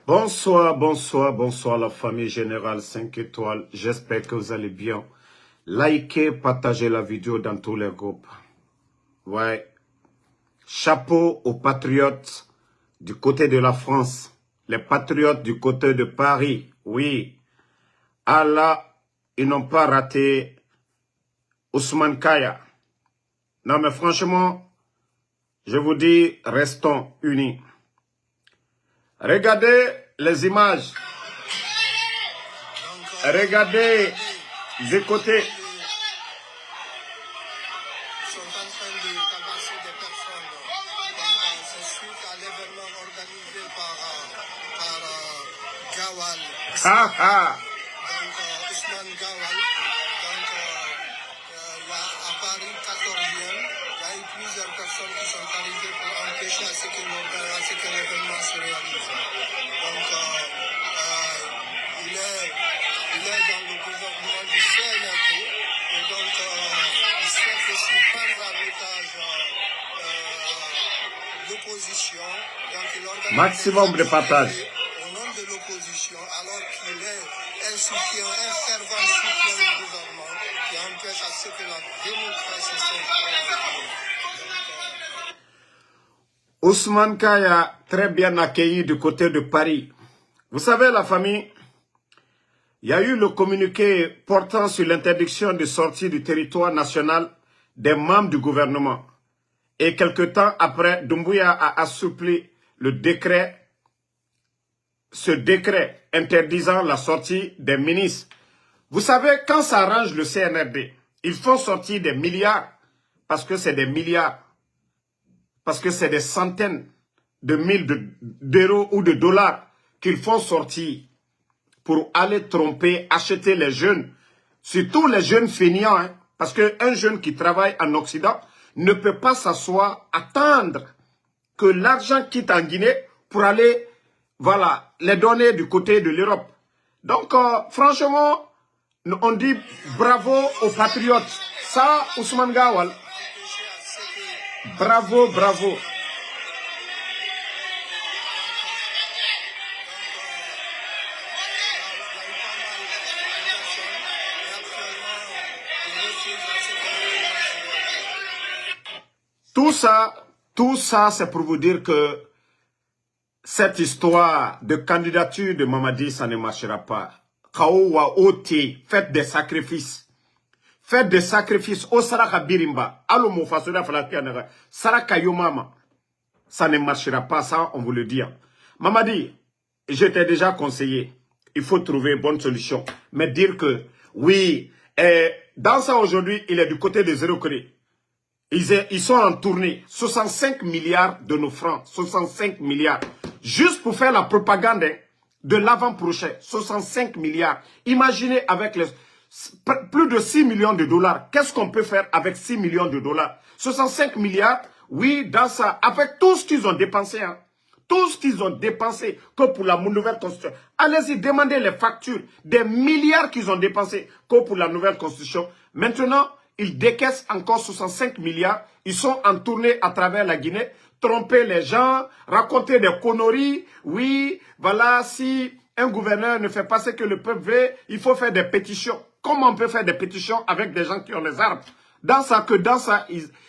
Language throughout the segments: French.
Bonsoir, bonsoir, bonsoir la famille générale 5 étoiles. J'espère que vous allez bien. Likez, partagez la vidéo dans tous les groupes. Ouais. Chapeau aux patriotes du côté de la France. Les patriotes du côté de Paris. Oui. Allah, ils n'ont pas raté Ousmane Kaya. Non mais franchement, je vous dis, restons unis. Regardez les images. Regardez des côtés. Sont en train de tabasser des personnes. Donc, c'est suite à l'événement organisé par Gawal. Donc, Ousmane Gawal. Donc, à Paris, 14e, il y a eu plusieurs personnes qui sont arrivées pour empêcher à ce que l'événement se réalise. Donc, il est dans le gouvernement du CNRD. Et donc, il souhaite aussi prendre en otage l'opposition. Donc, il organise Maximum de partage. au nom de l'opposition, alors qu'il est un fervent soutien du gouvernement qui empêche à ce que la démocratie s'installe. Ousmane Kaya, très bien accueilli du côté de Paris. Vous savez, la famille, il y a eu le communiqué portant sur l'interdiction de sortie du territoire national des membres du gouvernement. Et quelque temps après, Doumbouya a assoupli le décret, ce décret interdisant la sortie des ministres. Vous savez, quand ça arrange le CNRD, ils font sortir des milliards, parce que c'est des milliards, parce que c'est des centaines de mille d'euros ou de dollars qu'ils font sortir pour aller tromper, acheter les jeunes, surtout les jeunes feignants, hein, parce qu'un jeune qui travaille en Occident ne peut pas s'asseoir, attendre que l'argent quitte en Guinée pour aller, voilà, les donner du côté de l'Europe. Donc, franchement, on dit bravo aux patriotes. Ça, Ousmane Gawal, bravo, bravo. Tout ça, c'est pour vous dire que cette histoire de candidature de Mamadi, ça ne marchera pas. Kaowa Oti, faites des sacrifices. Faites des sacrifices. O Saraka Birimba, Alo Mofasoda Falakianaga, Saraka Yomama. Ça ne marchera pas, ça, on vous le dit. Mamadi, je t'ai déjà conseillé. Il faut trouver une bonne solution. Mais dire que, oui, dans ça aujourd'hui, il est du côté des Zéro-Corée. Ils sont en tournée. 65 milliards de nos francs. 65 milliards. Juste pour faire la propagande de l'avant-prochain. 65 milliards. Imaginez avec plus de 6 millions de dollars. Qu'est-ce qu'on peut faire avec 6 millions de dollars? 65 milliards, oui, dans ça. Avec tout ce qu'ils ont dépensé. Hein. Tout ce qu'ils ont dépensé que pour la nouvelle constitution. Allez-y, demandez les factures. Des milliards qu'ils ont dépensé que pour la nouvelle constitution. Maintenant, ils décaissent encore 65 milliards. Ils sont en tournée à travers la Guinée. Tromper les gens, raconter des conneries. Oui, voilà, si un gouverneur ne fait pas ce que le peuple veut, il faut faire des pétitions. Comment on peut faire des pétitions avec des gens qui ont les armes? Dans ça,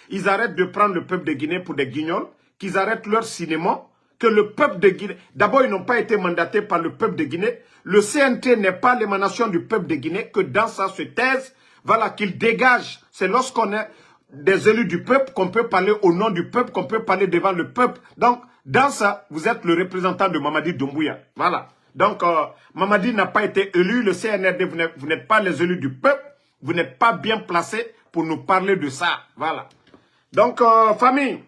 ils arrêtent de prendre le peuple de Guinée pour des guignols, qu'ils arrêtent leur cinéma, que le peuple de Guinée... D'abord, ils n'ont pas été mandatés par le peuple de Guinée. Le CNT n'est pas l'émanation du peuple de Guinée, que dans ça se taise. Voilà, qu'il dégage. C'est lorsqu'on est des élus du peuple qu'on peut parler au nom du peuple, qu'on peut parler devant le peuple. Donc, dans ça, vous êtes le représentant de Mamadi Doumbouya. Voilà. Donc, Mamadi n'a pas été élu. Le CNRD, vous n'êtes pas les élus du peuple. Vous n'êtes pas bien placés pour nous parler de ça. Voilà. Donc, famille,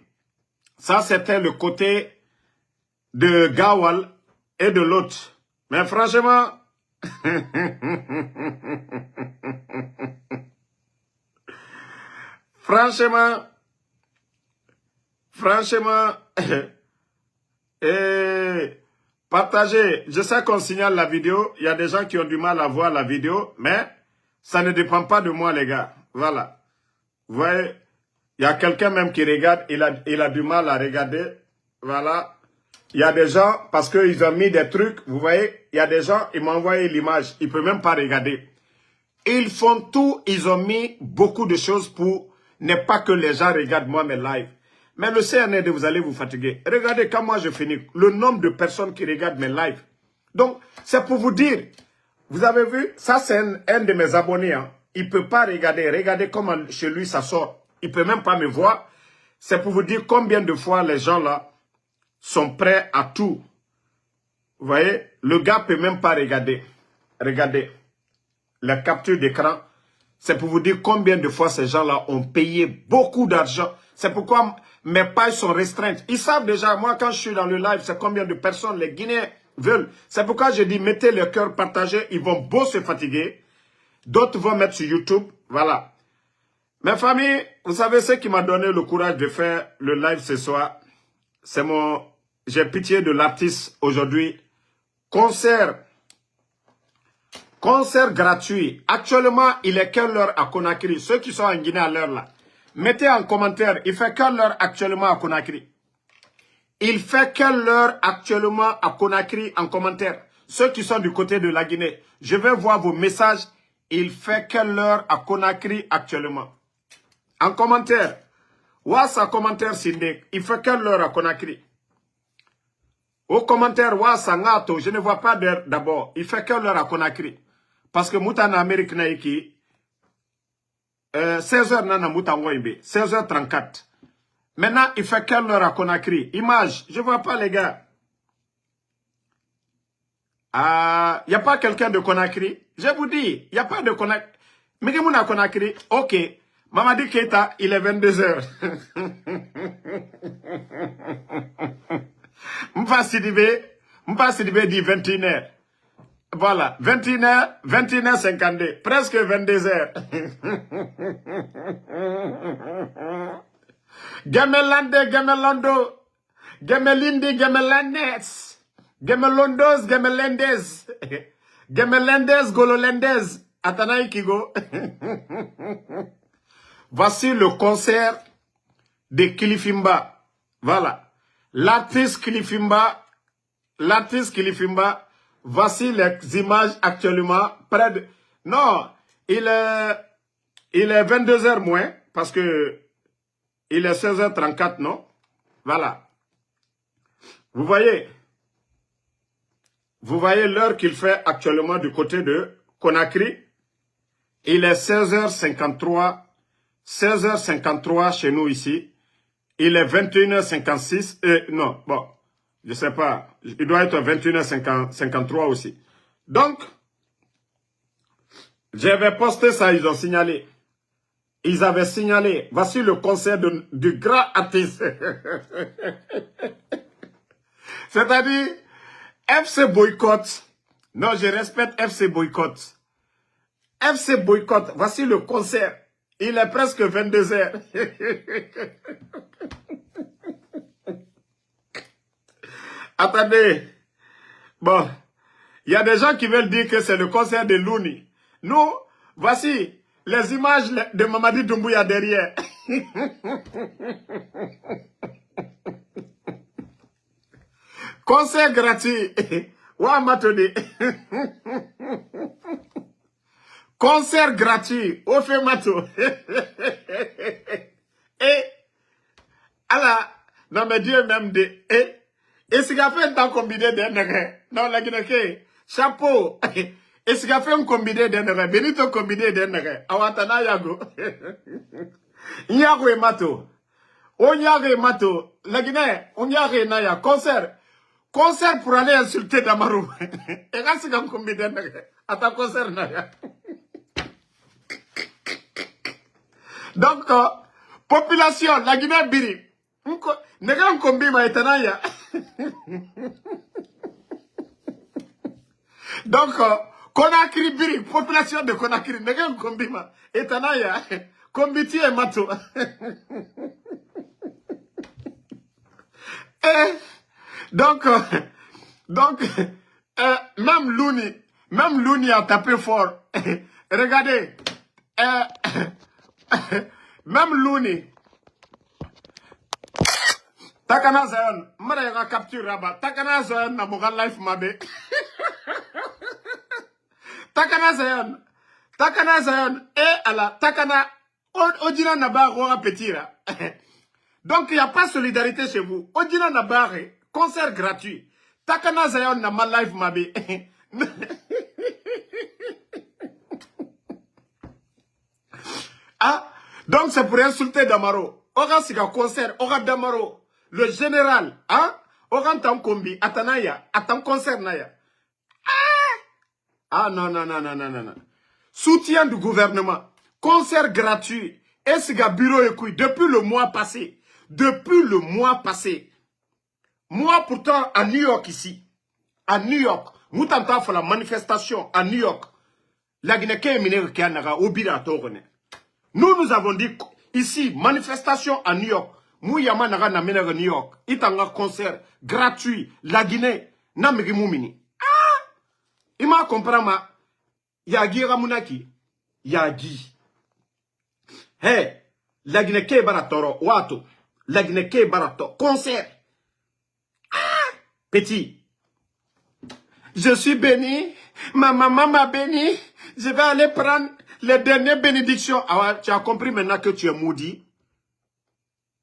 ça, c'était le côté de Gawal et de l'autre. Mais franchement... Franchement, partagez. Je sais qu'on signale la vidéo. Il y a des gens qui ont du mal à voir la vidéo, mais ça ne dépend pas de moi, les gars. Voilà. Vous voyez, il y a quelqu'un même qui regarde, il a du mal à regarder. Voilà. Il y a des gens, parce qu'ils ont mis des trucs, vous voyez, il y a des gens, ils m'ont envoyé l'image, ils ne peuvent même pas regarder. Ils font tout, ils ont mis beaucoup de choses pour ne pas que les gens regardent moi mes lives. Mais le CNRD, vous allez vous fatiguer. Regardez quand moi je finis, le nombre de personnes qui regardent mes lives. Donc, c'est pour vous dire, vous avez vu, ça c'est un de mes abonnés. Hein. Il ne peut pas regarder. Regardez comment chez lui ça sort. Il ne peut même pas me voir. C'est pour vous dire combien de fois les gens là sont prêts à tout. Vous voyez, le gars ne peut même pas regarder. Regardez, la capture d'écran. C'est pour vous dire combien de fois ces gens-là ont payé beaucoup d'argent. C'est pourquoi mes pages sont restreintes. Ils savent déjà, moi quand je suis dans le live, c'est combien de personnes les Guinéens veulent. C'est pourquoi je dis, mettez le cœur partagé. Ils vont beau se fatiguer. D'autres vont mettre sur YouTube. Voilà. Mes familles, vous savez ce qui m'a donné le courage de faire le live ce soir. C'est mon... J'ai pitié de l'artiste aujourd'hui. Concert gratuit. Actuellement, il est quelle heure à Conakry? Ceux qui sont en Guinée à l'heure là. Mettez en commentaire, il fait quelle heure actuellement à Conakry? Il fait quelle heure actuellement à Conakry en commentaire? Ceux qui sont du côté de la Guinée. Je vais voir vos messages. Il fait quelle heure à Conakry actuellement? En commentaire. Wassa commentaire Sindek. Il fait quelle heure à Conakry? Au commentaire, Wassa Ngato. Je ne vois pas d'heure d'abord. Il fait quelle heure à Conakry? Parce que Moutan Amérique Naiki, 16h nana Moutan Waibe, 16h34. Maintenant, il fait quelle heure à Conakry? Image, je ne vois pas les gars. Il n'y a pas quelqu'un de Conakry? Je vous dis, il n'y a pas de Conakry. Mais que à Conakry? Ok. Mamadi Keita, il est 22h. Mpa Sidibé dit 21h. Voilà, 21h, 21h52, presque 22h. Gamelande, Gamelando, Gamelindi, Gamelandes, Gamelondos, Gamelendes, Gamelendes, Gololendes, Atanaï Kigo. Voici le concert de Kilifimba. Voilà. L'artiste Kilifimba, voici les images actuellement près de... Non, il est 22h moins, parce que il est 16h34, non? Voilà. Vous voyez l'heure qu'il fait actuellement du côté de Conakry. Il est 16h53. 16h53 chez nous ici. Il est 21h56. Non, bon, je sais pas. Il doit être 21h53 aussi. Donc, j'avais posté ça, ils ont signalé. Ils avaient signalé. Voici le concert du grand artiste. C'est-à-dire, FC Boycott. Non, je respecte FC Boycott. FC Boycott, voici le concert. Il est presque 22h. Attendez. Bon, il y a des gens qui veulent dire que c'est le concert de Louni. Nous, voici les images de Mamadi Doumbouya derrière. Concert gratuit. Ouamatode. Concert gratuit. Au Femato. Et, alors, non mais Dieu même de... Et ce qu'a fait un temps combiné d'un non, la Guinée, chapeau. Et ce qu'a fait un combiné d'un Benito combiné d'un Awatana Yago. Nyago et Mato. Onyago et Mato. La Guinée, Onyago et Naya. Concert. Concert pour aller insulter Damarou. Et quand c'est un combiné d'un à ta concert Naya. Donc, population, la Guinée Biri. Nega un combi ma etanaya. Donc, Conakry Biri, population de Conakry, nega un combi ma etanaya. Combiti et mato. Et, donc, même Louni a tapé fort. Regardez, même Louni. Takana Zayon, Mara capture Rabat. Takana Zayon, na Mogan Life Mabe. Takana Zayon, ala, Takana, Odina Nabar, Rora Petira. Donc, il n'y a pas de solidarité chez vous. Odina Nabar, concert gratuit. Takana Zayon, na ma life Mabe. Ah, donc c'est pour insulter Damaro. Ora siga concert, ora Damaro. Le général, hein? Ora tam kombi, atanaya, atam concert naya. Ah non, non, non, non, non, non, non. Soutien du gouvernement. Concert gratuit. Et siga bureau écoute. Depuis le mois passé. Depuis le mois passé. Moi pourtant à New York ici. À New York. Nous t'entendons faire la manifestation à New York. La Guinée-Ké minère qui a naga obira torone. Nous avons dit ici, manifestation à New York. Mouyama naga na menere New York. Itanga concert gratuit. La Guinée. Namiri moumini. Ah! Ima comprama. Yagi Ramunaki. Yagi. Hey. La Guinée-Ké baratoro. Wato. La Guinée-Ké barato. Concert. Ah! Petit. Je suis béni. Ma maman m'a béni. Je vais aller prendre les dernières bénédictions. Ah, tu as compris maintenant que tu es maudit.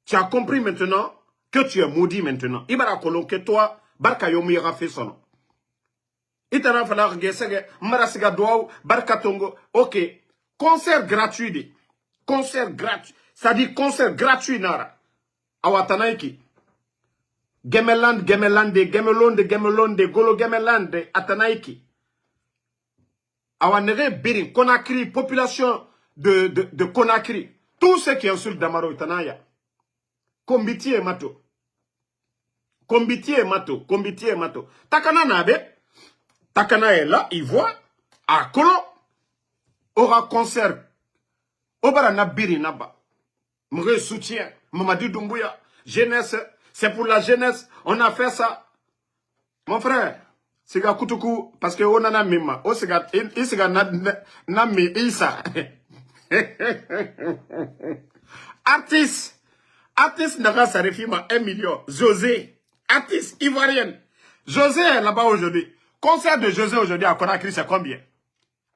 Tu as compris maintenant que tu es maudit maintenant. Ibara kolon que toi, barka yomu yara fait son. Itana fala gesege, marasiga doau, barka tongo. Ok. Concert gratuit de. Concert gratuit. Ça dit concert gratuit nara. Awatanaiki. Gemelande, Gemelonde, Golo Gemelande, Atanaiki. Awanere Birin, Conakry, population de Conakry. Tous ceux qui insultent Damaro Itanaya. Kombiti et Mato. Takana Nabe. Takana est là, il voit. À Kolo. Aura concert. Obara Nabiri Naba. Mre soutien. Mamadi Doumbouya. Jeunesse. C'est pour la jeunesse. On a fait ça. Mon frère. Siga kutuku. Parce que on en a mima. O siga nami isa. Artiste. Artiste n'a sa refima 1 million. José. Artiste ivoirienne. José est là-bas aujourd'hui. Concert de José aujourd'hui à Conakry, c'est combien?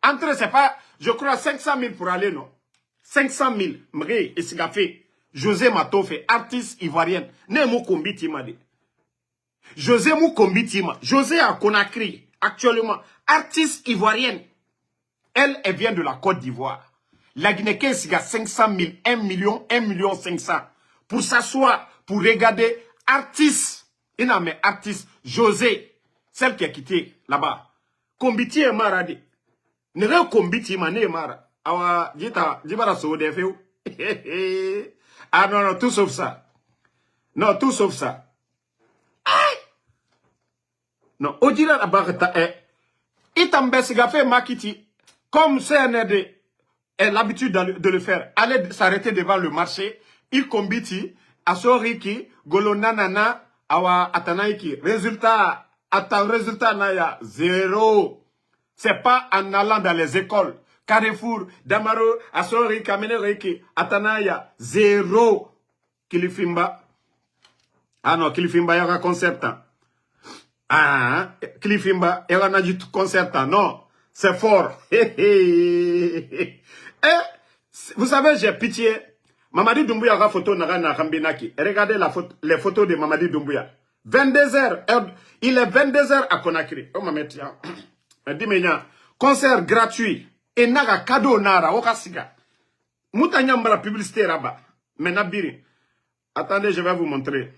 Entrée, c'est pas, je crois, 500 000 pour aller, non? 500 000. Mré, et siga fait. José Matofe, artiste ivoirienne. Ne mou kombiti ma de. José mou kombiti ma. José à Conakry, actuellement, artiste ivoirienne. Elle vient de la Côte d'Ivoire. La Guinée-Ké, c'est 500 000, 1 million 500. Pour s'asseoir, pour regarder artiste. Il n'a mais artiste, José. Celle qui a quitté là-bas. Kombiti est marade. Ne re kombiti ma ne mara. Awa, jibara so de feu. Ah non, non, tout sauf ça. Non, tout sauf ça. Aïe! Non, Odira Abarata est. Itambesiga fait Makiti. Comme CNRD a l'habitude de le faire. Allez s'arrêter devant le marché. Il combiti. Asoriki. Golonanana. Awa Atanaiki. Résultat. Attends, résultat naya. 0. C'est pas en allant dans les écoles. Carrefour, Damaro, Asori, Kamenereki, Atanaya, 0. Kilifimba. Ah non, Kilifimba, il y aura concertant. Ah, Kilifimba, il y aura du concertant. Non, c'est fort. Et, vous savez, j'ai pitié. Mamadi Doumbouya aura photo na Rambinaki. Regardez les photos de Mamadi Doumbouya. 22h. Il est 22h à Conakry. Oh, ma tiens. Dis-moi, concert gratuit. Et naga cadeau nara okasiga. Moutanya mbala publicité là-bas. Mais nabiri. Attendez, je vais vous montrer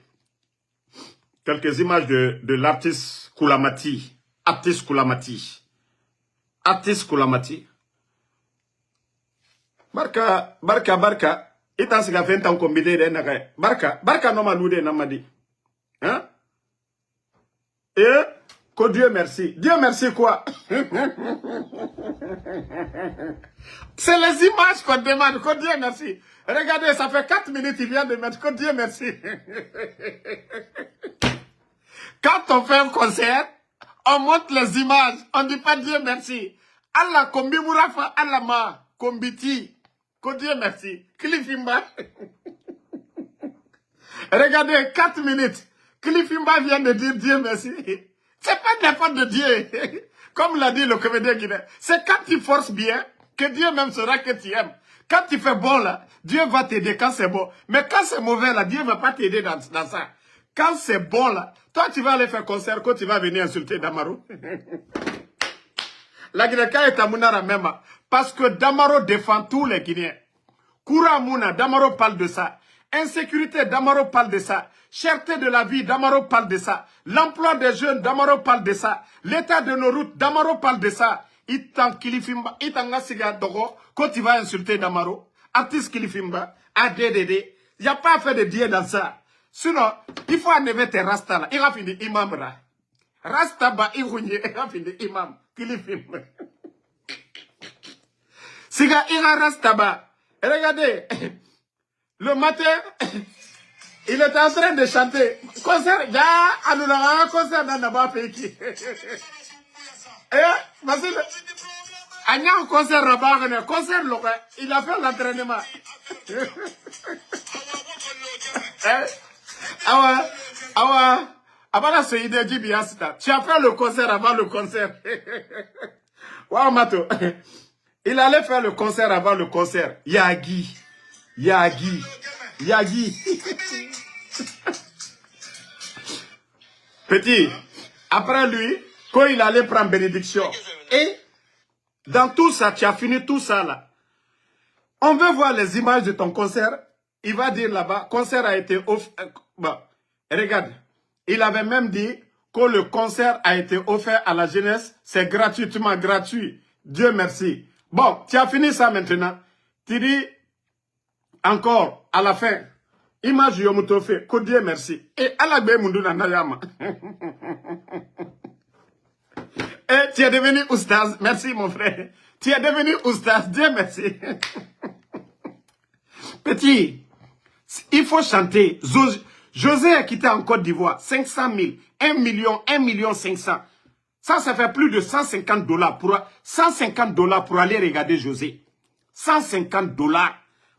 quelques images de l'artiste Koulamati. Artiste Koulamati. Barka. Itan siga 20 ans combité de naga. Barka no maloude namadi. Hein? Et que Dieu merci. Dieu merci quoi? C'est les images qu'on demande. Que Dieu merci. Regardez, ça fait 4 minutes, il vient de mettre. Que Dieu merci. Quand on fait un concert, on montre les images. On ne dit pas Dieu merci. Allah kombi murafa, Allah ma kombiti. Que Dieu merci. Kilifimba. Regardez, 4 minutes. Kilifimba vient de dire Dieu merci. C'est pas de la faute de Dieu. Comme l'a dit le comédien guinéen. C'est quand tu forces bien que Dieu même saura que tu aimes. Quand tu fais bon là, Dieu va t'aider quand c'est bon. Mais quand c'est mauvais là, Dieu ne va pas t'aider dans ça. Quand c'est bon là, toi tu vas aller faire concert, quand tu vas venir insulter Damaro. La Guinée est à Mounara même. Parce que Damaro défend tous les Guinéens. Koura Mouna, Damaro parle de ça. Insécurité, Damaro parle de ça. Cherté de la vie, Damaro parle de ça. L'emploi des jeunes, Damaro parle de ça. L'état de nos routes, Damaro parle de ça. Itan Kilifimba, Itanga Siga Dogo, quand tu vas insulter Damaro, artiste Kilifimba, ADDD, il n'y a pas fait de Dieu dans ça. Sinon, il faut enlever tes rastas là. Il va finir imam là. Rastaba, il va finir imam. Kilifimba. Siga, il va rastaba. Regardez, le matin, il est en train de chanter. Concert, ya, un concert dans la Bafeki. Eh, vas-y, il y a un concert là-bas, concert local, il a fait l'entraînement. Avant ce idée biasta, tu as fait le concert avant le concert. Waouh, Mato. Il allait faire le concert avant le concert. Yagi. Yagi. Yagi. Petit. Après lui, quand il allait prendre bénédiction. Et dans tout ça, tu as fini tout ça là. On veut voir les images de ton concert. Il va dire là-bas, concert a été offert. Bon, regarde. Il avait même dit que le concert a été offert à la jeunesse. C'est gratuitement gratuit. Dieu merci. Bon, tu as fini ça maintenant. Tu dis encore à la fin. Image yomuto fait. Que Dieu merci. Et à la mundu na nayama. Et tu es devenu oustaz. Merci mon frère. Tu es devenu oustaz. Dieu merci. Petit, il faut chanter. José a quitté en Côte d'Ivoire. 500 000. 1 million 500. Ça fait plus de 150 $ pour 150 $ pour aller regarder José. 150 $.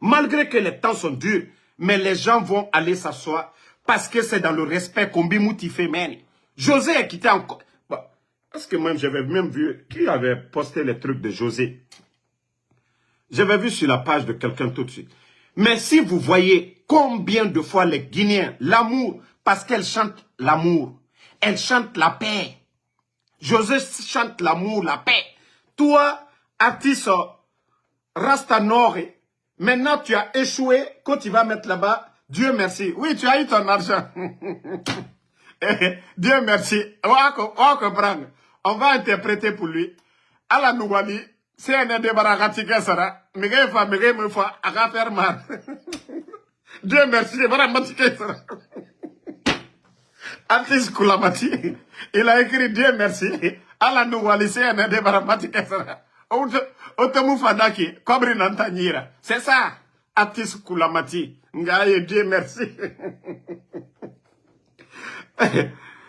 Malgré que les temps sont durs, mais les gens vont aller s'asseoir parce que c'est dans le respect qu'on fait même. José a quitté en Côte. Bon, parce que moi j'avais même vu qui avait posté les trucs de José. J'avais vu sur la page de quelqu'un tout de suite. Mais si vous voyez combien de fois les Guinéens, l'amour, parce qu'elle chante l'amour, elle chante la paix. José chante l'amour, la paix. Toi, artiste Rasta Nord, maintenant tu as échoué, quand tu vas mettre là-bas, Dieu merci. Oui, tu as eu ton argent. Dieu merci. On va comprendre. On va interpréter pour lui. À la Nougali, c'est un débarragati qui sera. Mais il faut faire mal. Dieu merci. Artiste Koulamati, il a écrit Dieu merci. À la Nougali, c'est un débarragati qui sera. Otemufadaki, Kobri Nantanyira. C'est ça. Artiste Koulamati. Ngaye, Dieu merci.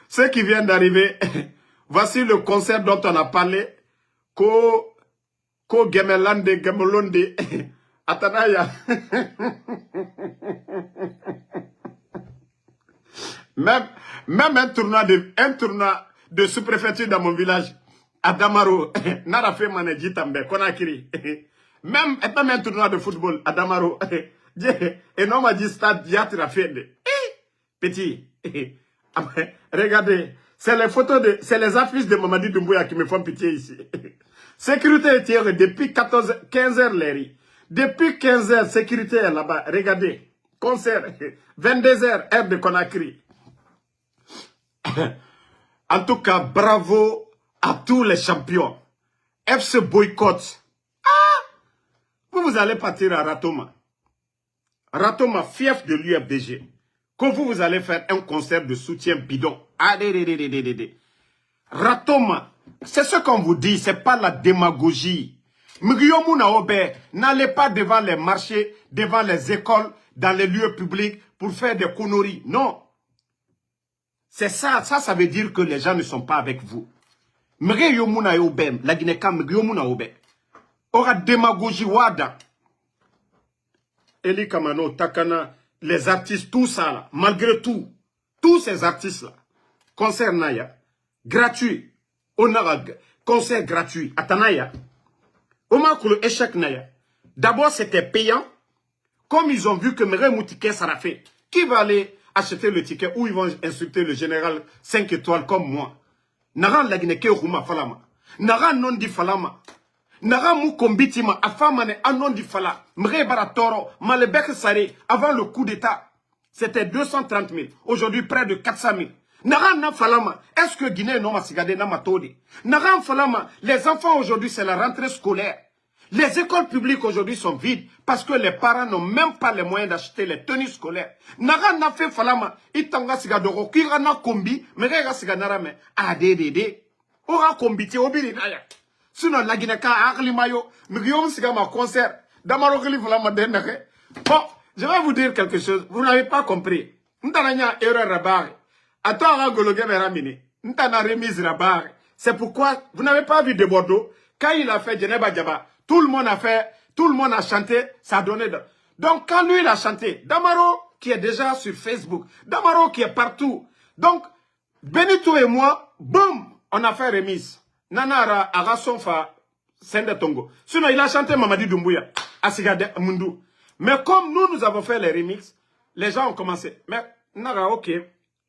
Ce qui vient d'arriver, voici le concert dont on a parlé. Ko Gemelande, Gemelonde, Atanaya. Même un tournoi de sous-préfecture dans mon village, à Damaro, Nara fait manager Tambe, Konakiri. Même un tournoi de football à Damaro, et non m'a dit stade Diatra fait. Petit. Regardez, c'est les photos c'est les affiches de Mamadi Doumbouya qui me font pitié ici. Sécurité est depuis 15 heures, Larry. Depuis 15 heures, sécurité est là-bas. Regardez, concert, 22 heures, heure de Conakry. En tout cas, bravo à tous les champions. FC boycott. Vous allez partir à Ratoma. Ratoma, fief de l'UFDG. Quand vous allez faire un concert de soutien bidon. Ratoma, c'est ce qu'on vous dit, c'est pas la démagogie. N'allez pas devant les marchés, devant les écoles, dans les lieux publics pour faire des conneries. Non. C'est ça, ça veut dire que les gens ne sont pas avec vous. La Guinée, aura démagogie wada. Eli Kamano, Takana, les artistes, tout ça là, malgré tout, tous ces artistes-là, concert Naya, gratuit, on a concert gratuit, Atanaya, Oma Koulo échec Naya. D'abord, c'était payant, comme ils ont vu que Meremou ticket ça l'a fait. Qui va aller acheter le ticket où ils vont insulter le général 5 étoiles comme moi? Naran lagineke Rouma Falama, Naran non di Falama. Naga mou kombitima, afamane anon di fala, mre baratoro, malebek sare, avant le coup d'état, c'était 230 000, aujourd'hui près de 400 000. Naga na falama, est-ce que Guinée non ma sigade na matodi? Naga falama, les enfants aujourd'hui c'est la rentrée scolaire. Les écoles publiques aujourd'hui sont vides parce que les parents n'ont même pas les moyens d'acheter les tenues scolaires. Naga na fait falama, itanga sigadoro, kira na kombi, mre siganara me, addd, ora kombiti obiri naya. Sinon, la Guinée, ma concert. Bon, je vais vous dire quelque chose. Vous n'avez pas compris. C'est pourquoi vous n'avez pas vu de Bordeaux. Quand il a fait Djeneba Djaba, tout le monde a chanté, ça a donné. Donc, quand lui, il a chanté, Damaro, qui est déjà sur Facebook, Damaro, qui est partout. Donc, Benito et moi, boum, on a fait remise. Nanara Arasonfa Sende Tongo. Sinon, il a chanté Mamadi Doumbouya, Asigade Mundu. Mais comme nous avons fait les remixes, les gens ont commencé. Mais, Nara, ok,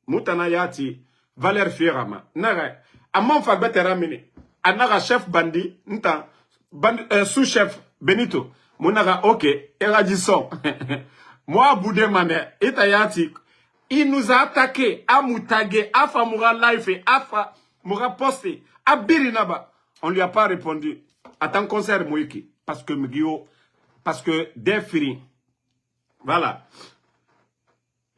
Moutana Yati, Valère Fierama, Nara, Amon Fagbet Ramini, Anara chef bandi, Nta, sous-chef Benito, Mounara, ok, Eradisson. Moi, Boudé Mané, Etayati, il nous a attaqué, à Moutagé, à Famoura Life, à Moura Posté. À Birinaba, on ne lui a pas répondu. À ton concert, Moïki. Parce que Mugio, parce que Defiri. Voilà.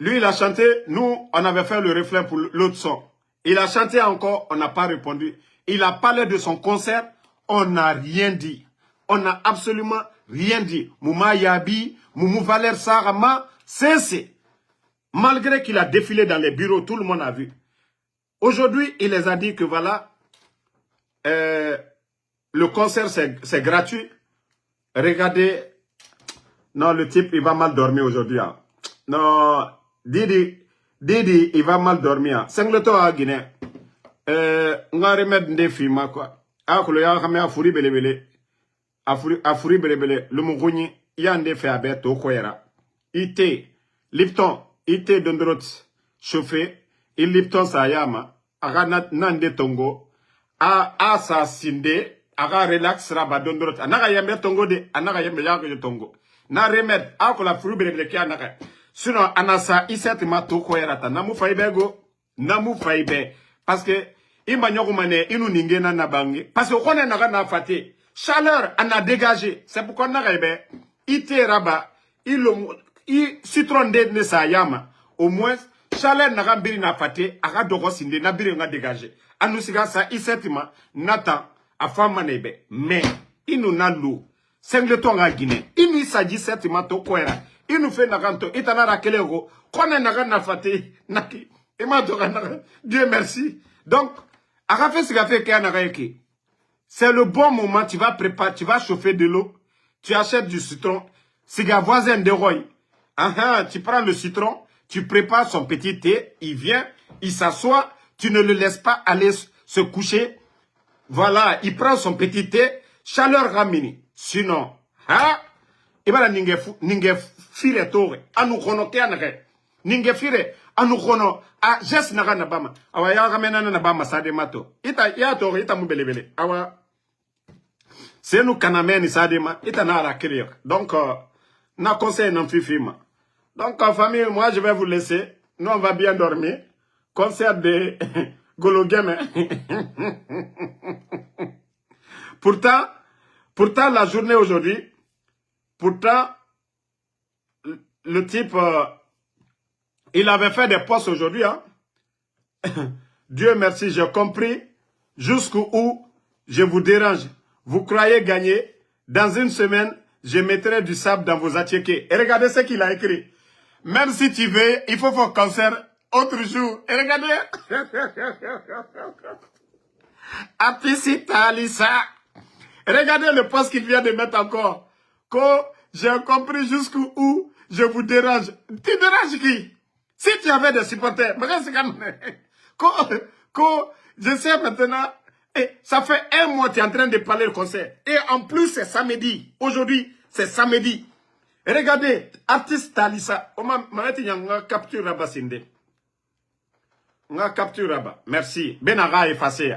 Lui, il a chanté. Nous, on avait fait le refrain pour l'autre son. Il a chanté encore, on n'a pas répondu. Il a parlé de son concert, on n'a rien dit. On n'a absolument rien dit. Mouma Yabi, Moumou Valère Sarama, c'est. Malgré qu'il a défilé dans les bureaux, tout le monde a vu. Aujourd'hui, il les a dit que voilà, le concert c'est gratuit. Regardez. Non, le type il va mal dormir aujourd'hui. Hein. Non, Didi, il va mal dormir. Hein. Sengleto à Guinée. On a remettre des films quoi. Ah, que le y'a ramé à fourri belebele. À fourri belebele. Le mougoni, il y a un défait à bête au Koyera. IT, Lipton, IT d'Ondrot, chauffé. Il Lipton Sayama. Aga nande tongo. A sa sinde, aga relax raba dondrot. Anaga yembe tongo de, anaga yembe yago tongo. Na remed, a ko la furu bele ki anaga. Sinon, anasa iset ma to ko yerata. Namu faibe go, namu faibe. Parce que, imba nyoko mane, inu ninge na nabangi. Parce que, on naga na fate. Chaleur, on a dégagé. C'est pourquoi naga yebe, ite raba, citron de ne sa yama. Au moins, chaleur naga mbiri na fate, aga dogo sinde, na biri nga dégagé. Anusiga sa isetima nata afama nebe mais inu nalu sengleto nga Guinée inu saji setima to kwera inu fe naganto itana rakelego kone naga nafate naki imato naga Dieu merci donc agafe siga fe ke naga eki c'est le bon moment tu vas préparer tu vas chauffer de l'eau tu achètes du citron siga voisin de Roy tu prends le citron tu prépares son petit thé il vient il s'assoit. Tu ne le laisses pas aller se coucher. Voilà, il prend son petit thé, chaleur ramini. Sinon, il va ninge fire tore, anu kono keanre. Ninge fire, anu kono, jes naga nabama. Awa ya ramena nabama sade mato. Ya tore, ita mubelebele. Awa, c'est nous kanameni sade ma, ita na la crier. Donc, na conseil non fifima. Donc, en famille, moi, je vais vous laisser. Nous, on va bien dormir. Concert de Golo Game. Pourtant, la journée aujourd'hui, pourtant, le type, il avait fait des posts aujourd'hui. Hein? Dieu merci, j'ai compris jusqu'où je vous dérange. Vous croyez gagner? Dans une semaine, je mettrai du sable dans vos attiékés. Et regardez ce qu'il a écrit. Même si tu veux, il faut faire concert. Autre jour, et regardez, Apicita Alissa, regardez le poste qu'il vient de mettre encore, que j'ai compris jusqu'où je vous dérange. Tu déranges qui? Si tu avais des supporters, je sais maintenant, ça fait un mois que tu es en train de parler le concert. Et en plus, c'est samedi. Aujourd'hui, c'est samedi. Regardez, artiste Talisa, on m'a dit capture Rabat Sinde. On a capture Rabat. Merci. Benaga effacé.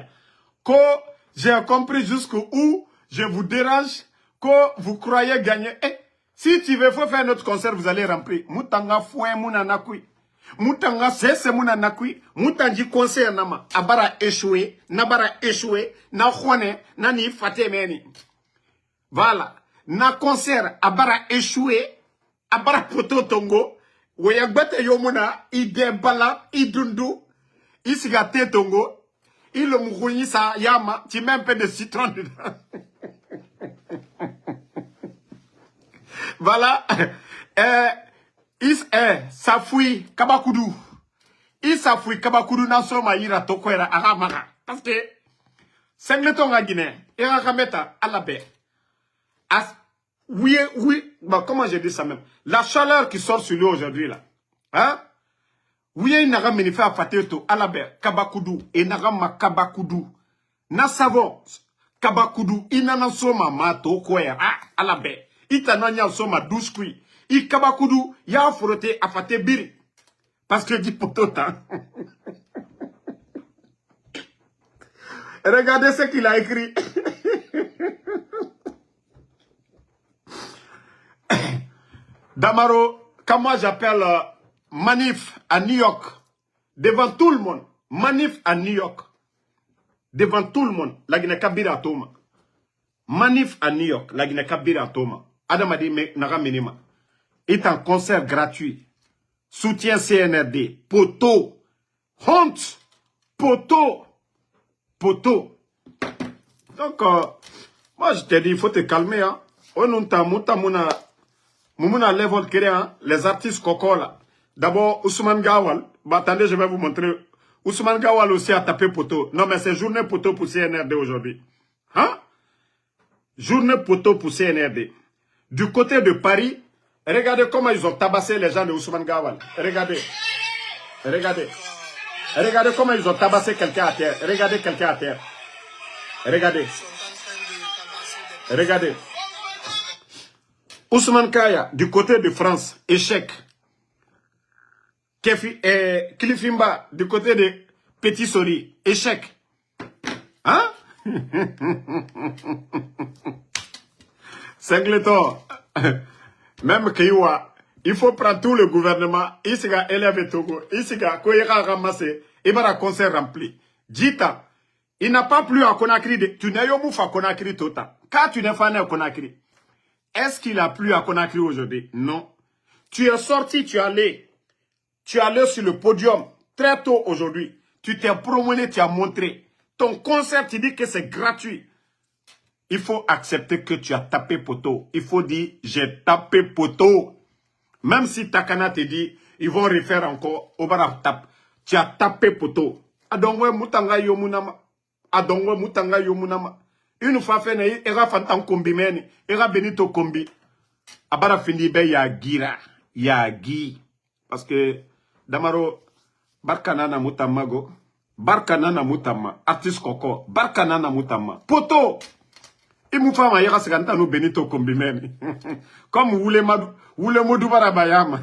J'ai compris jusqu'où je vous dérange, que vous croyez gagner. Si tu veux faire notre concert, vous allez remplir. Moutanga fouin mounanakui. Moutanga c'est mounanakui. Moutangi concert nama. Abara échoué. Nabara échoué. Na khwane. Nani fatemeni. Voilà. Na concert. Abara échoué. Abara poto tongo. Woyagbete yomuna. Idebala. Idundu. Isigate tongo. Il le mourouini sa yama. Tu mets un peu de citron dedans. Voilà. Ça fouille Kabakoudou. Il s'afouille Kabakoudou dans son maïra tokwera aramara. Parce que, Sengleton à Guinée, et Rakameta à la baie. Oui, bon, comment j'ai dit ça même? La chaleur qui sort sur lui aujourd'hui là. Hein? Oui, il n'a pas fait à Fateto à la baie. Kabakoudou. Et n'a pas Kabakoudou. Na savon. Kabakoudou. Il n'a pas soma mato kwera à la baie. Itananya soma douce kui. I Kabakoudou, ya frotté à faté biri. Parce que dit potota. Regardez ce qu'il a écrit. Damaro, quand moi j'appelle manif à New York, devant tout le monde, manif à New York, devant tout le monde, la Guinée Kabira Toma. Manif à New York, la Guinée Kabira Toma. Adam a dit, mais Nara Minima. Est en concert gratuit. Soutien CNRD. Poto. Honte. Poto. Poto. Donc, moi je te dis, il faut te calmer. Hein. Moumouna level kéré, hein. Les artistes coco là. D'abord, Ousmane Gawal. Bah, attendez, je vais vous montrer. Ousmane Gawal aussi a tapé poto. Non, mais c'est journée poto pour CNRD aujourd'hui. Hein? Journée poto pour CNRD. Du côté de Paris, regardez comment ils ont tabassé les gens de Ousmane Gawal. Regardez. Regardez. Regardez comment ils ont tabassé quelqu'un à terre. Regardez quelqu'un à terre. Regardez. Regardez. Ousmane Kaya, du côté de France, échec. Kilifimba, du côté de Petit Sori, échec. Hein? Singleton, même Kiwa, il faut prendre tout le gouvernement, il s'est élevé Togo, il s'est ramassé, il va un concert rempli. Jita, il n'a pas plus à Conakry, tu n'es pas à Conakry total. Quand tu n'es pas à Conakry, est-ce qu'il a plu à Conakry aujourd'hui? Non. Tu es sorti, tu es allé sur le podium très tôt aujourd'hui. Tu t'es promené, tu as montré. Ton concert, tu dis que c'est gratuit. Il faut accepter que tu as tapé poteau. Il faut dire, j'ai tapé poteau. Même si Takana te dit, ils vont refaire encore, au bar tap. Tu as tapé poteau. Adongwe mutanga yomunama. Adongwe mutanga yomunama. Une fois fait, il va fantan kombi meni. Il va benito kombi. Abara fini be ya gira. Ya gi. Parce que, Damaro, barkanana mutamago. Barkanana mutama. Artiste koko. Barkanana mutama. Poto! Il m'a fait ma seganta no benito kombi meni. Comme Wule Modou Barabayama.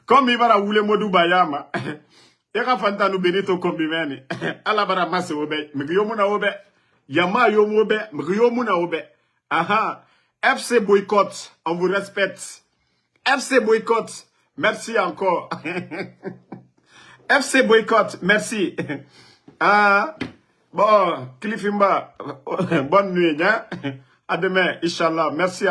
Comme il va Wule Modou Bayama. Yaka fanta no benito kombi meni. Alabara masse obe. Mgiyomuna obe. Yama yomobe. Mgiyomuna obe. Aha. FC Boycott. On vous respecte. FC Boycott. Merci encore. FC Boycott. Merci. Ah, bon, Cliffimba, bonne nuit, hein? À demain, Inch'Allah. Merci à